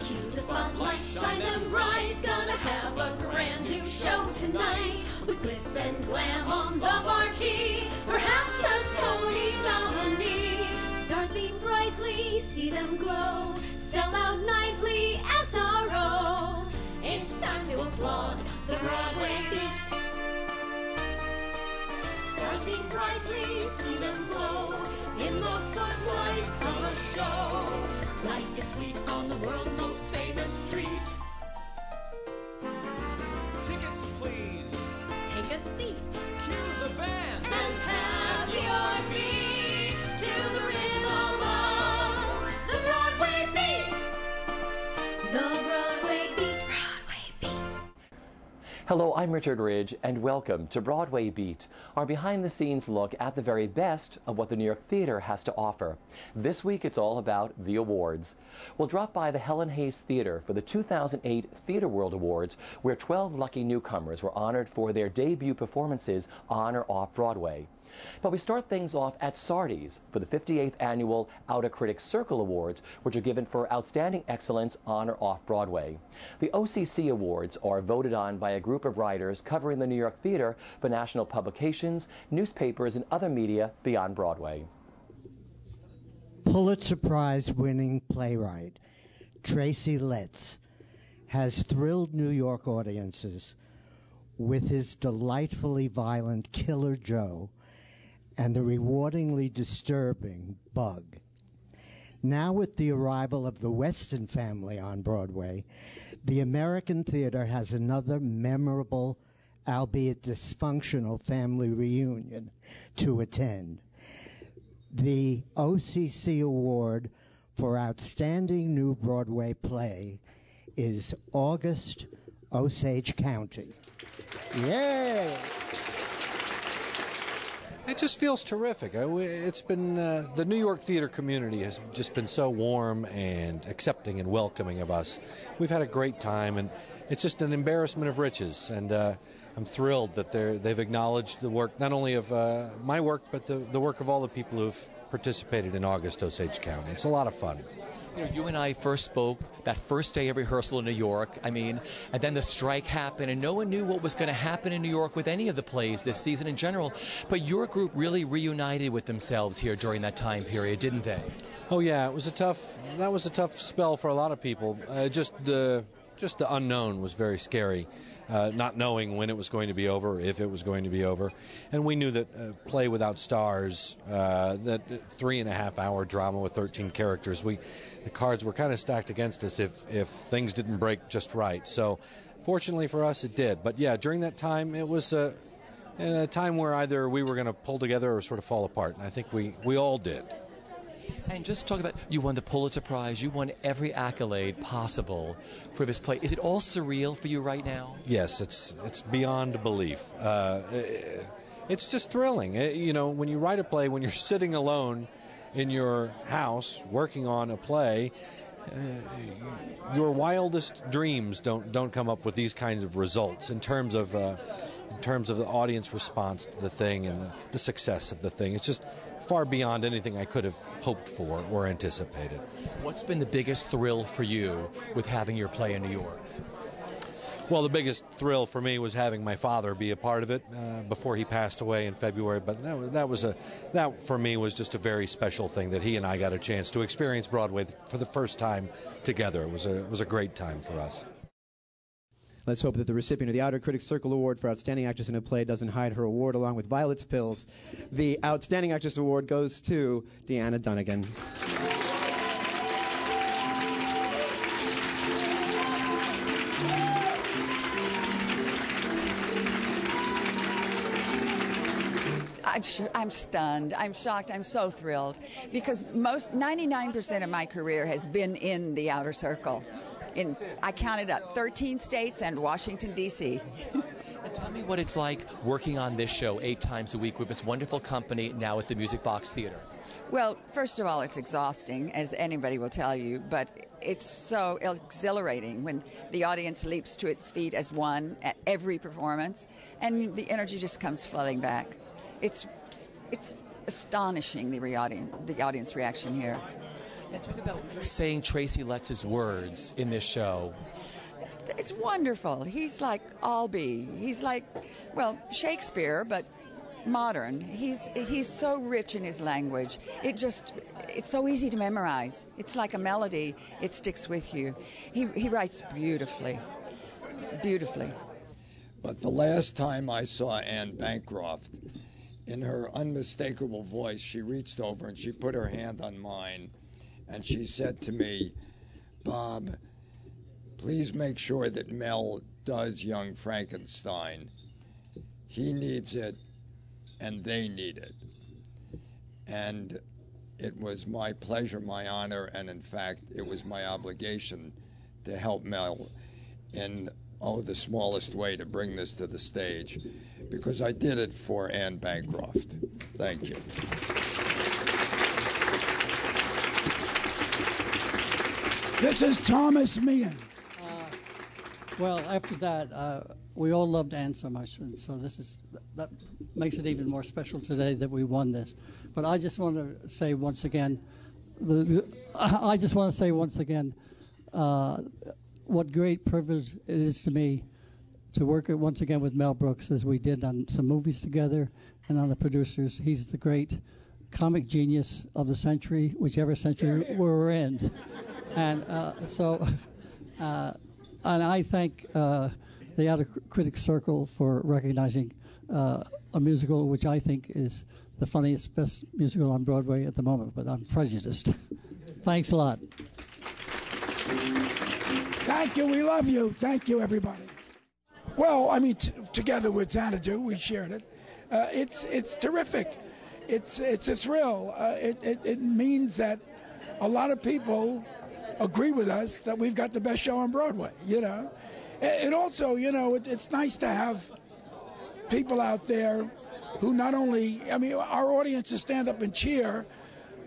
Cue the spotlights, shine them bright. Gonna have a brand new show tonight. With glitz and glam on the marquee. Perhaps a Tony nominee. Stars beam brightly, see them glow. Sell out nightly, SRO. It's time to applaud the Broadway Beat. Stars beam brightly, see them glow. In the footlights of a show. Life is sweet on the world's most famous street. Tickets, please. Take a seat. Cue the band. And have your feet to the rhythm of the Broadway Beat. The Broadway Beat. Broadway Beat. Hello, I'm Richard Ridge, and welcome to Broadway Beat, our behind-the-scenes look at the very best of what the New York Theater has to offer. This week, it's all about the awards. We'll drop by the Helen Hayes Theater for the 2008 Theater World Awards, where 12 lucky newcomers were honored for their debut performances on or off Broadway. But we start things off at Sardi's for the 58th Annual Outer Critics Circle Awards, which are given for outstanding excellence on or off Broadway. The OCC Awards are voted on by a group of writers covering the New York Theater for national publications, newspapers, and other media beyond Broadway. Pulitzer Prize-winning playwright Tracy Letts has thrilled New York audiences with his delightfully violent Killer Joe and the rewardingly disturbing Bug. Now with the arrival of the Weston family on Broadway, the American theater has another memorable, albeit dysfunctional, family reunion to attend. The OCC Award for Outstanding New Broadway Play is August Osage County. Yay! It just feels terrific. It's been the New York theater community has just been so warm and accepting and welcoming of us. We've had a great time, and it's just an embarrassment of riches. And I'm thrilled that they've acknowledged the work, not only of my work, but the work of all the people who've participated in August Osage County. It's a lot of fun. You know, you and I first spoke that first day of rehearsal in New York, and then the strike happened, and no one knew what was going to happen in New York with any of the plays this season in general. But your group really reunited with themselves here during that time period, didn't they? Oh yeah, that was a tough spell for a lot of people. Just the unknown was very scary, not knowing when it was going to be over, if it was going to be over. And we knew that Play Without Stars, that 3.5-hour drama with 13 characters, the cards were kind of stacked against us if things didn't break just right. So fortunately for us, it did. But yeah, during that time, it was a time where either we were going to pull together or sort of fall apart. And I think we all did. And just talk about, you won the Pulitzer Prize, you won every accolade possible for this play. Is it all surreal for you right now? Yes, it's beyond belief. It's just thrilling. When you write a play, when you're sitting alone in your house working on a play, your wildest dreams don't come up with these kinds of results in terms of the audience response to the thing and the success of the thing. It's just far beyond anything I could have hoped for or anticipated. What's been the biggest thrill for you with having your play in New York? Well, the biggest thrill for me was having my father be a part of it before he passed away in February. But that for me was just a very special thing that he and I got a chance to experience Broadway for the first time together. It was a great time for us. Let's hope that the recipient of the Outer Critics Circle Award for Outstanding Actress in a Play doesn't hide her award along with Violet's Pills. The Outstanding Actress Award goes to Deanna Dunnigan. I'm stunned. I'm shocked. I'm so thrilled because 99% of my career has been in the outer circle. I counted up 13 states and Washington, D.C. Tell me what it's like working on this show 8 times a week with this wonderful company now at the Music Box Theater. Well, first of all, it's exhausting, as anybody will tell you, but it's so exhilarating when the audience leaps to its feet as one at every performance, and the energy just comes flooding back. It's astonishing, the audience reaction here. Talk about saying Tracy Letts' words in this show. It's wonderful. He's like Albee. He's like, well, Shakespeare, but modern. He's so rich in his language. It's so easy to memorize. It's like a melody. It sticks with you. He writes beautifully. Beautifully. But the last time I saw Anne Bancroft, in her unmistakable voice, she reached over and she put her hand on mine, and she said to me, "Bob, please make sure that Mel does Young Frankenstein. He needs it, and they need it." And it was my pleasure, my honor, and in fact, it was my obligation to help Mel in the smallest way to bring this to the stage, because I did it for Anne Bancroft. Thank you. This is Thomas Meehan. Well, after that, we all loved Anne so much, and so that makes it even more special today that we won this. But I just want to say once again, what great privilege it is to me to work once again with Mel Brooks, as we did on some movies together and on the producers. He's the great comic genius of the century, whichever century we're in. And and I thank the Outer Critics Circle for recognizing a musical which I think is the funniest, best musical on Broadway at the moment, but I'm prejudiced. Thanks a lot. Thank you. We love you. Thank you, everybody. Well, I mean, together with Xanadu, we shared it. It's terrific. It's a thrill. It means that a lot of people agree with us that we've got the best show on Broadway. It also, it's nice to have people out there who not only, our audiences stand up and cheer,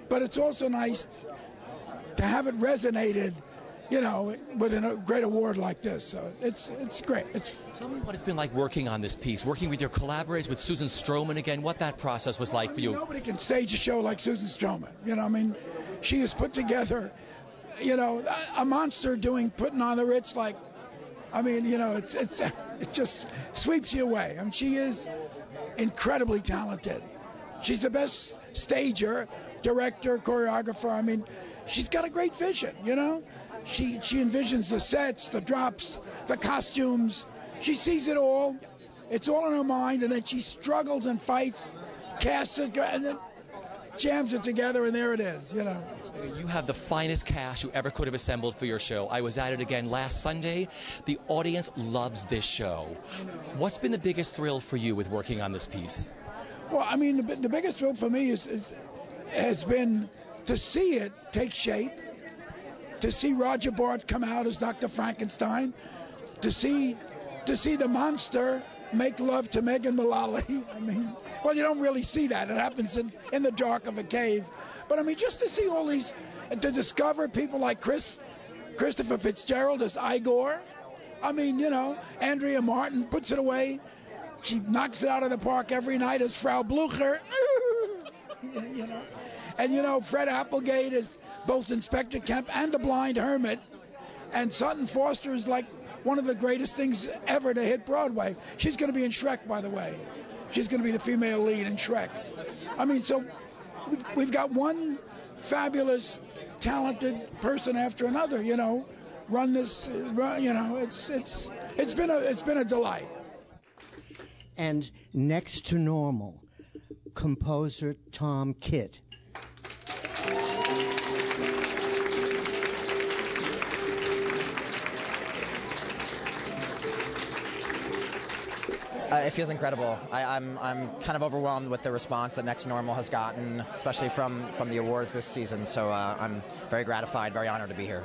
but it's also nice to have it resonated, with a great award like this. So it's great. Tell me what it's been like working on this piece, working with your collaborators, with Susan Stroman again, what that process was like for you. Nobody can stage a show like Susan Stroman. She has put together, a monster putting on the Ritz like, it just sweeps you away. She is incredibly talented. She's the best stager, director, choreographer. She's got a great vision, She envisions the sets, the drops, the costumes. She sees it all. It's all in her mind, and then she struggles and fights, casts it, and then jams it together, and there it is, You have the finest cast you ever could have assembled for your show. I was at it again last Sunday. The audience loves this show. What's been the biggest thrill for you with working on this piece? Well, the biggest thrill for me has been to see it take shape, to see Roger Bart come out as Dr. Frankenstein, to see the monster make love to Megan Mullally. Well, you don't really see that. It happens in the dark of a cave. But just to see all these, to discover people like Christopher Fitzgerald as Igor. Andrea Martin puts it away. She knocks it out of the park every night as Frau Blucher. And Fred Applegate is both Inspector Kemp and the Blind Hermit. And Sutton Foster is like one of the greatest things ever to hit Broadway. She's going to be in Shrek, by the way. She's going to be the female lead in Shrek. So we've got one fabulous, talented person after another, run this, it's been a delight. And next to normal, composer Tom Kitt. It feels incredible. I'm kind of overwhelmed with the response that Next to Normal has gotten, especially from the awards this season. So I'm very gratified, very honored to be here.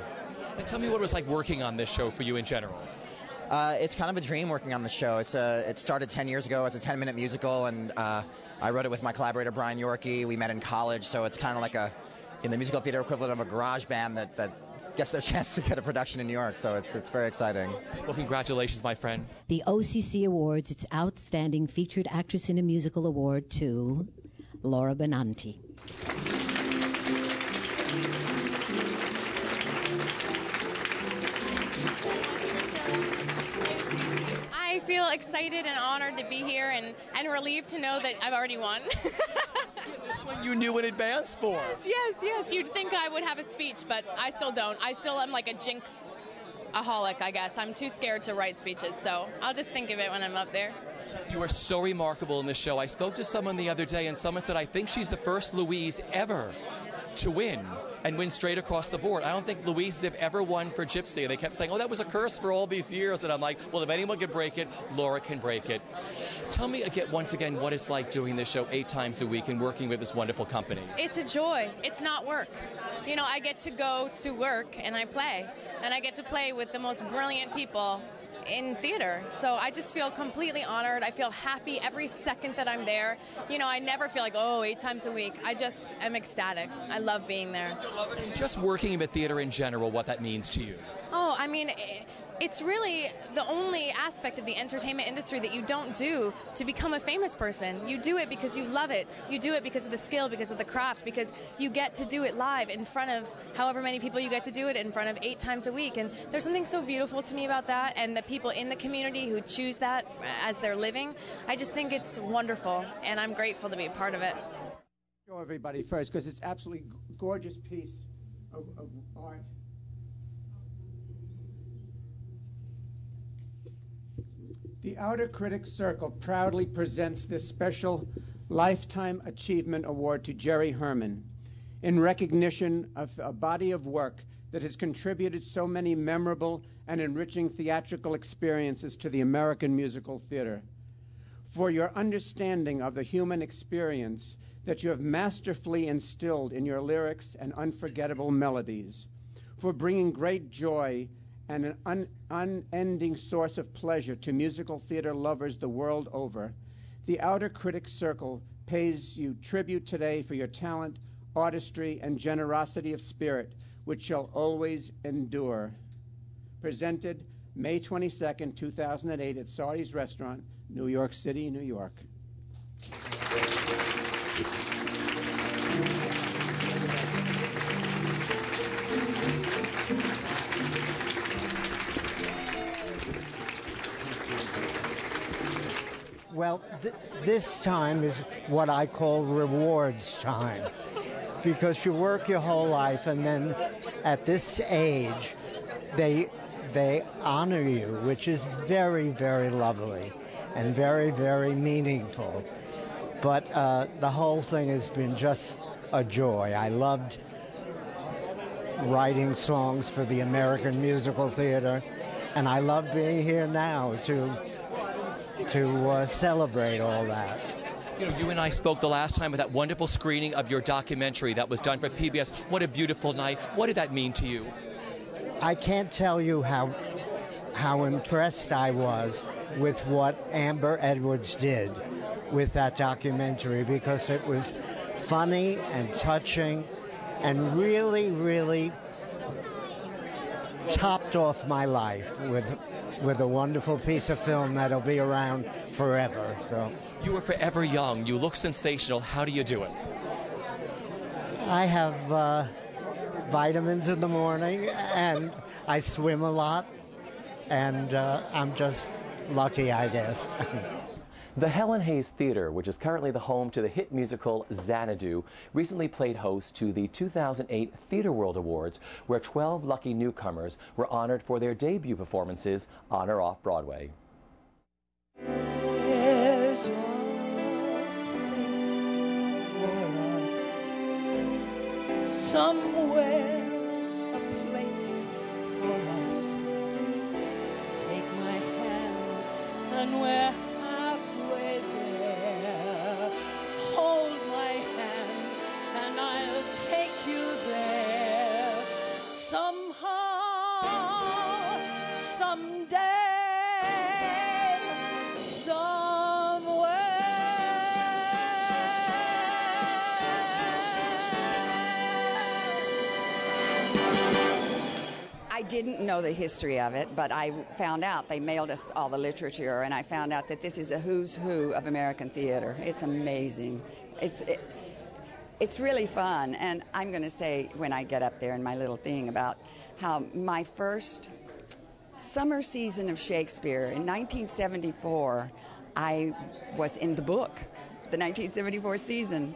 And tell me what it was like working on this show for you in general. It's kind of a dream working on the show. It started 10 years ago as a 10-minute musical, and I wrote it with my collaborator Brian Yorkie. We met in college, so it's kind of like in the musical theater equivalent of a garage band that gets their chance to get a production in New York, so it's very exciting. Well, congratulations, my friend. The OCC Awards, its Outstanding Featured Actress in a Musical Award to Laura Benanti. excited and honored to be here and relieved to know that I've already won. This one you knew in advance for. Yes. You'd think I would have a speech, but I still don't. I still am like a jinx-aholic, I guess. I'm too scared to write speeches, so I'll just think of it when I'm up there. You are so remarkable in this show. I spoke to someone the other day, and someone said, I think she's the first Louise ever to win, and win straight across the board. I don't think Louise have ever won for Gypsy. They kept saying, oh, that was a curse for all these years. And I'm like, well, if anyone can break it, Laura can break it. Tell me again, once again, what it's like doing this show 8 times a week and working with this wonderful company. It's a joy. It's not work. You know, I get to go to work and I play. And I get to play with the most brilliant people in theater. So I just feel completely honored. I feel happy every second that I'm there. You know, I never feel like, 8 times a week. I just am ecstatic. I love being there. Just working in the theater in general, what that means to you. Oh, I mean, it's really the only aspect of the entertainment industry that you don't do to become a famous person. You do it because you love it. You do it because of the skill, because of the craft, because you get to do it live in front of however many people you get to do it in front of 8 times a week. And there's something so beautiful to me about that, and the people in the community who choose that as their living. I just think it's wonderful, and I'm grateful to be a part of it. Show everybody first, because it's absolutely gorgeous piece of art. The Outer Critics Circle proudly presents this special Lifetime Achievement Award to Jerry Herman in recognition of a body of work that has contributed so many memorable and enriching theatrical experiences to the American musical theater. For your understanding of the human experience that you have masterfully instilled in your lyrics and unforgettable melodies, for bringing great joy and an unending source of pleasure to musical theater lovers the world over, the Outer Critics Circle pays you tribute today for your talent, artistry, and generosity of spirit, which shall always endure. Presented May 22nd, 2008 at Sardi's Restaurant, New York City, New York. Well, this time is what I call rewards time, because you work your whole life, and then at this age, they honor you, which is very, very lovely and very, very meaningful. But the whole thing has been just a joy. I loved writing songs for the American musical theater, and I love being here now to celebrate all that. You know, you and I spoke the last time with that wonderful screening of your documentary that was done for PBS. What a beautiful night. What did that mean to you? I can't tell you how impressed I was with what Amber Edwards did with that documentary, because it was funny and touching and really, really topped off my life with a wonderful piece of film that'll be around forever. So you are forever young. You look sensational. How do you do it? I have vitamins in the morning, and I swim a lot, and I'm just lucky, I guess. The Helen Hayes Theater, which is currently the home to the hit musical Xanadu, recently played host to the 2008 Theater World Awards, where 12 lucky newcomers were honored for their debut performances on or off Broadway. There's one place for us, somewhere, a place for us. Take my hand and we're hold my hand and I'll take you there somehow, someday, somewhere. I didn't know the history of it, but I found out they mailed us all the literature, and I found out that this is a who's who of American theater. It's amazing. It's really fun, and I'm going to say when I get up there in my little thing about how my first summer season of Shakespeare. In 1974, I was in the book, the 1974 season.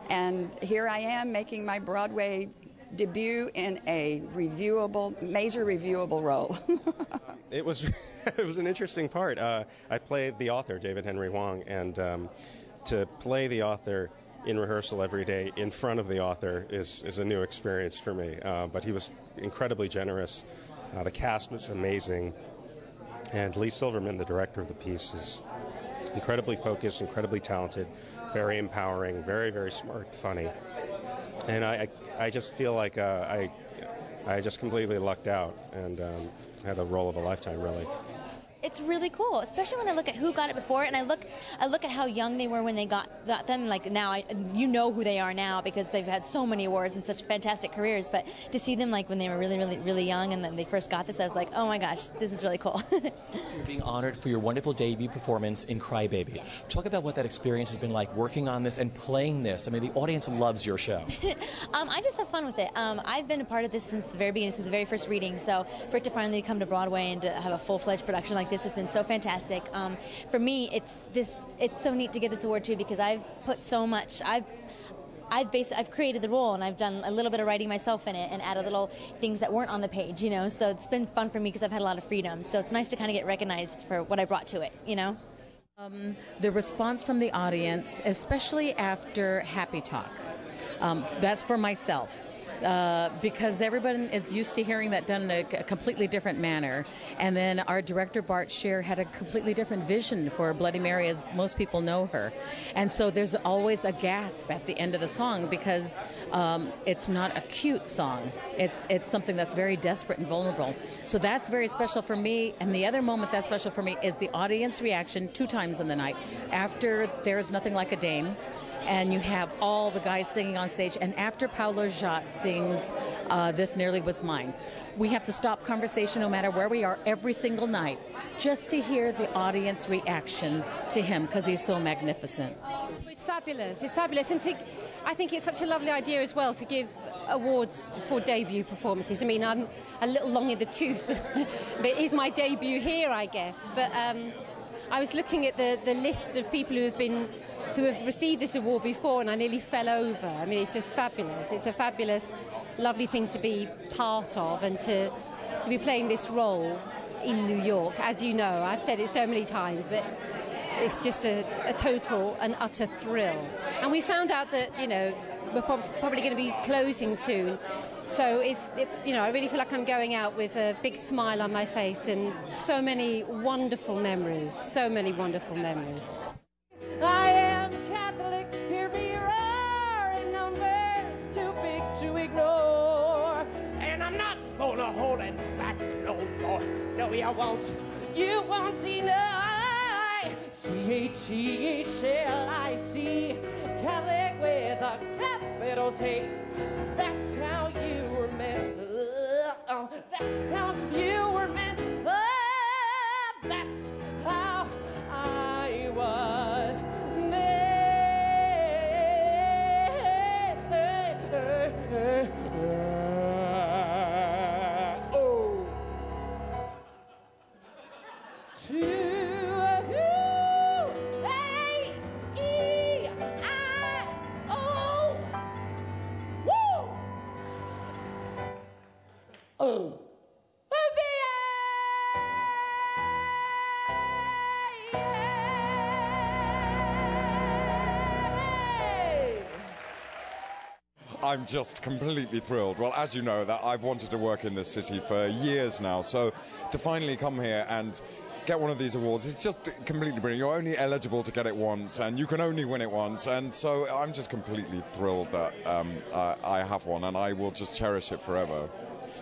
And here I am making my Broadway debut in a major reviewable role. It was an interesting part. I played the author, David Henry Hwang, and to play the author in rehearsal every day in front of the author is a new experience for me. But he was incredibly generous. The cast was amazing. And Lee Silverman, the director of the piece, is incredibly focused, incredibly talented, very empowering, very, very smart, funny. And I just feel like I just completely lucked out and had the role of a lifetime, really. It's really cool, especially when I look at who got it before, and I look at how young they were when they got them. Like now, you know who they are now because they've had so many awards and such fantastic careers. But to see them like when they were really, really, really young and then they first got this, I was like, oh my gosh, this is really cool. You're being honored for your wonderful debut performance in Cry Baby. Talk about what that experience has been like working on this and playing this. I mean, the audience loves your show. I just have fun with it. I've been a part of this since the very beginning, since the very first reading. So for it to finally come to Broadway and to have a full-fledged production like this has been so fantastic. For me, it's so neat to get this award too because I've put so much. I've created the role and I've done a little bit of writing myself in it and added little things that weren't on the page, you know. So it's been fun for me because I've had a lot of freedom. So it's nice to kind of get recognized for what I brought to it, you know. The response from the audience, especially after Happy Talk, that's for myself. Because everyone is used to hearing that done in a completely different manner. And then our director, Bart Scheer, had a completely different vision for Bloody Mary as most people know her. And so there's always a gasp at the end of the song because it's not a cute song. It's something that's very desperate and vulnerable. So that's very special for me. And the other moment that's special for me is the audience reaction 2 times in the night. After There's Nothing Like a Dame, and you have all the guys singing on stage. And after Paolo Jat sings This Nearly Was Mine, we have to stop conversation no matter where we are every single night just to hear the audience reaction to him because he's so magnificent. It's fabulous. It's fabulous. And I think it's such a lovely idea as well to give awards for debut performances. I mean, I'm a little long in the tooth, but it is my debut here, I guess. But I was looking at the list of people who have received this award before, and I nearly fell over. I mean, it's just fabulous. It's a fabulous, lovely thing to be part of and to be playing this role in New York. As you know, I've said it so many times, but it's just a total and utter thrill. And we found out that, you know, we're probably going to be closing soon. So I really feel like I'm going out with a big smile on my face and so many wonderful memories, so many wonderful memories. I am Catholic, hear me roar in numbers too big to ignore. And I'm not gonna hold it back no more. No, you won't deny. C-H-E-H-L-I-C, Catholic with a capital C. That's how you were meant. That's how you were meant. That's how I was made. Oh. To U-A-E-I-O. Woo! Oh. I'm just completely thrilled. Well, as you know, that I've wanted to work in this city for years now, so to finally come here and get one of these awards is just completely brilliant. You're only eligible to get it once, and you can only win it once, and so I'm just completely thrilled that I have one, and I will just cherish it forever.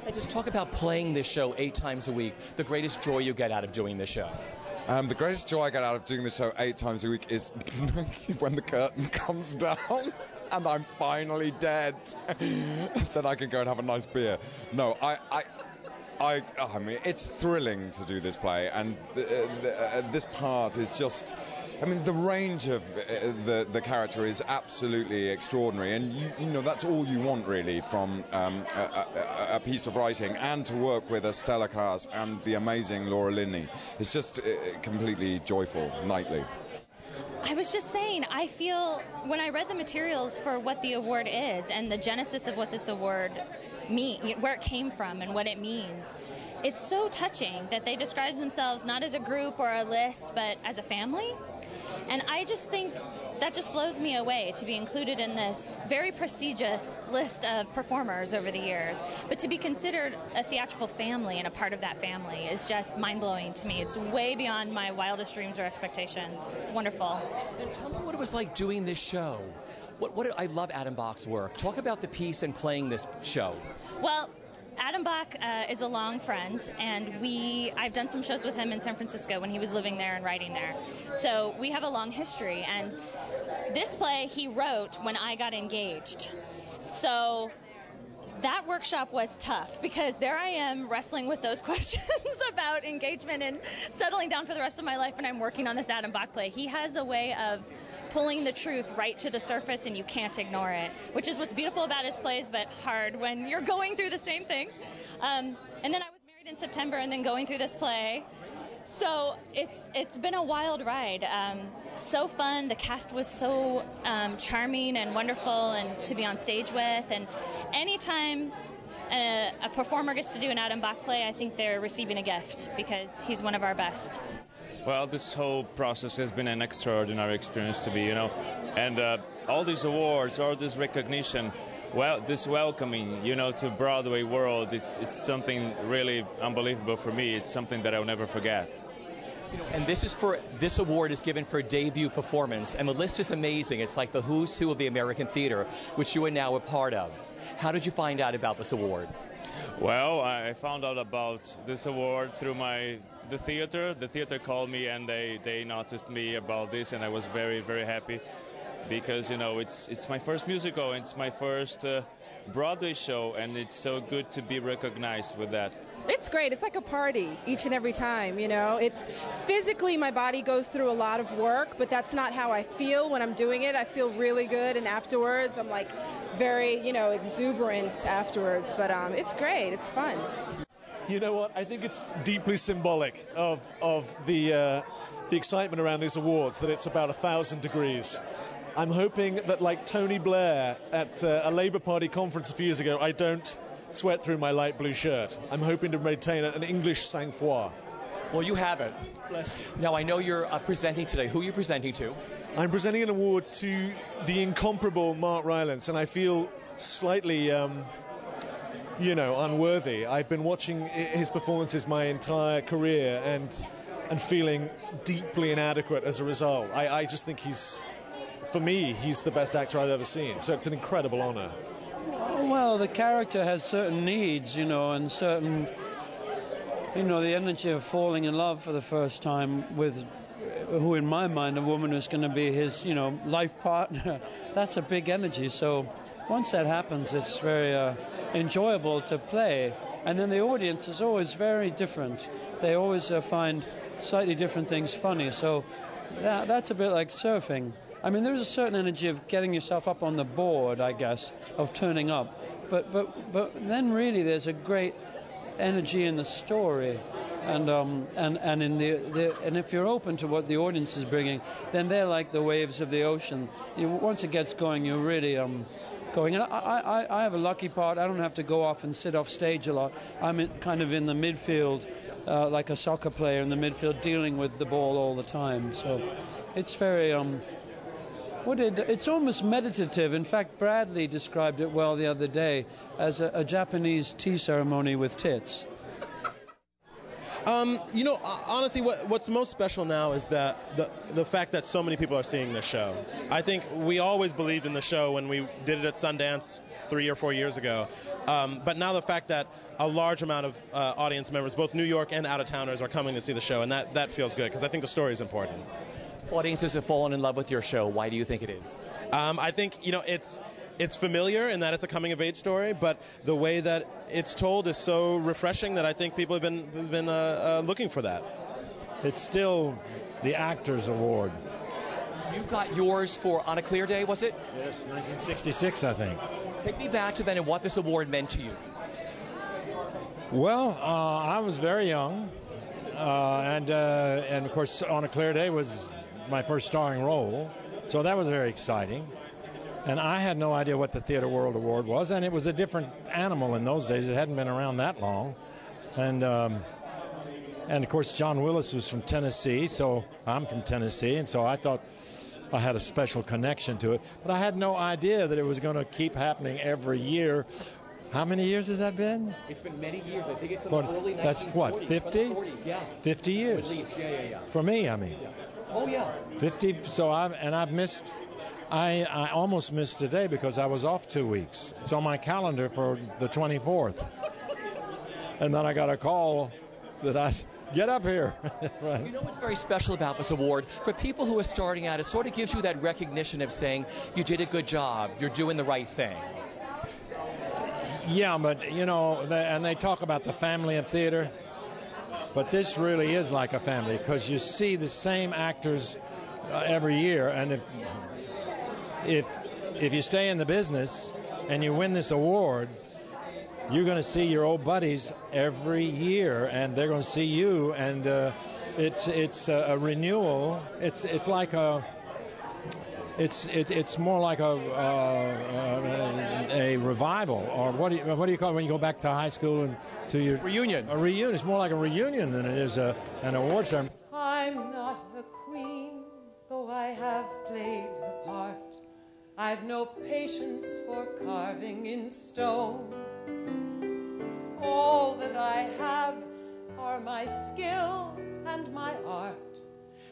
And just talk about playing this show 8 times a week, the greatest joy you get out of doing this show. The greatest joy I get out of doing this show 8 times a week is when the curtain comes down and I'm finally dead. Then I can go and have a nice beer. No, I mean, it's thrilling to do this play, and this part is just, I mean, the range of the character is absolutely extraordinary, and you know that's all you want really from a piece of writing, and to work with a stellar cast and the amazing Laura Linney. It's just completely joyful nightly. I was just saying, I feel when I read the materials for what the award is and the genesis of what this award where it came from and what it means, it's so touching that they describe themselves not as a group or a list, but as a family. And I just think that just blows me away to be included in this very prestigious list of performers over the years. But to be considered a theatrical family and a part of that family is just mind-blowing to me. It's way beyond my wildest dreams or expectations. It's wonderful. And tell me what it was like doing this show. I love Adam Bach's work. Talk about the piece and playing this show. Well, Adam Bach is a long friend, and I've done some shows with him in San Francisco when he was living there and writing there. So we have a long history, and this play he wrote when I got engaged. So that workshop was tough, because there I am wrestling with those questions about engagement and settling down for the rest of my life, and I'm working on this Adam Bach play. He has a way of pulling the truth right to the surface, and you can't ignore it, which is what's beautiful about his plays, but hard when you're going through the same thing. And then I was married in September, and then going through this play. So it's been a wild ride. So fun. The cast was so charming and wonderful, and to be on stage with. And anytime a performer gets to do an Adam Bach play, I think they're receiving a gift, because he's one of our best. Well, this whole process has been an extraordinary experience to me, and all these awards, all this recognition, this welcoming, to Broadway World, it's something really unbelievable for me. It's something that I'll never forget. And this award is given for debut performance, and the list is amazing. It's like the who's who of the American theater, which you are now a part of. How did you find out about this award? Well, I found out about this award through the theater. The theater called me, and they noticed me about this, and I was very, very happy, because it's my first musical, it's my first Broadway show, and it's so good to be recognized with that. It's great. It's like a party each and every time, It's physically my body goes through a lot of work, but that's not how I feel when I'm doing it. I feel really good, and afterwards I'm like very, exuberant afterwards. But it's great. It's fun. You know what? I think it's deeply symbolic of the excitement around these awards, that it's about 1,000 degrees. I'm hoping that, like Tony Blair at a Labour Party conference a few years ago, I don't sweat through my light blue shirt. I'm hoping to maintain an English sang-froid. Well, you have it. Bless you. Now, I know you're presenting today. Who are you presenting to? I'm presenting an award to the incomparable Mark Rylance, and I feel slightly, unworthy. I've been watching his performances my entire career and feeling deeply inadequate as a result. I just think he's the best actor I've ever seen, so it's an incredible honor. Well, the character has certain needs, and certain, the energy of falling in love for the first time with who, in my mind, a woman who's going to be his, life partner. That's a big energy. So once that happens, it's very enjoyable to play. And then the audience is always very different. They always find slightly different things funny. So that's a bit like surfing. I mean, there's a certain energy of getting yourself up on the board, I guess, of turning up. But then really there's a great energy in the story, and in and if you're open to what the audience is bringing, then they're like the waves of the ocean. Once it gets going, you're really going. And I have a lucky part. I don't have to go off and sit off stage a lot. I'm kind of in the midfield, like a soccer player in the midfield, dealing with the ball all the time. So it's very it's almost meditative. In fact, Bradley described it well the other day as a Japanese tea ceremony with tits. Honestly, what's most special now is that the fact that so many people are seeing this show. I think we always believed in the show when we did it at Sundance 3 or 4 years ago. But now the fact that a large amount of audience members, both New York and out-of-towners, are coming to see the show, and that feels good, because I think the story is important. Audiences have fallen in love with your show. Why do you think it is? I think, it's familiar in that it's a coming-of-age story, but the way that it's told is so refreshing that I think people have been looking for that. It's still the Actors Award. You got yours for On a Clear Day, was it? Yes, 1966, I think. Take me back to then and what this award meant to you. Well, I was very young, and of course, On a Clear Day was my first starring role, so that was very exciting. And I had no idea what the Theatre World Award was, and it was a different animal in those days. It hadn't been around that long. And of course, John Willis was from Tennessee, so I'm from Tennessee, and so I thought I had a special connection to it. But I had no idea that it was going to keep happening every year. How many years has that been? It's been many years. I think it's in the early 1940s. That's what, 50? 40s, yeah. 50 years. At least, yeah. For me, I mean. Yeah. Oh, yeah. 50, so I've missed... I almost missed today because I was off 2 weeks. It's on my calendar for the 24th. And then I got a call that I get up here. Right. You know what's very special about this award? For people who are starting out, it sort of gives you that recognition of saying, you did a good job, you're doing the right thing. Yeah, but, you know, and they talk about the family of theater, but this really is like a family because you see the same actors every year, and if you stay in the business and you win this award, you're going to see your old buddies every year, and they're going to see you, and it's a renewal. It's like a it's more like a revival, or what do you call it when you go back to high school and to your reunion? A reunion. It's more like a reunion than it is an award ceremony. I'm not a queen, though I have played the part. I've no patience for carving in stone. All that I have are my skill and my art,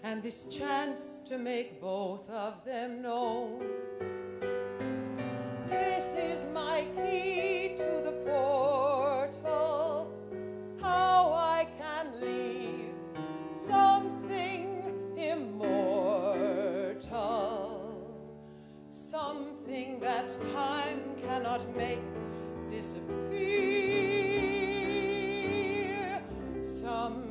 and this chance to make both of them known. This is my key to the portal, how I can leave something immortal, something that time cannot make disappear, some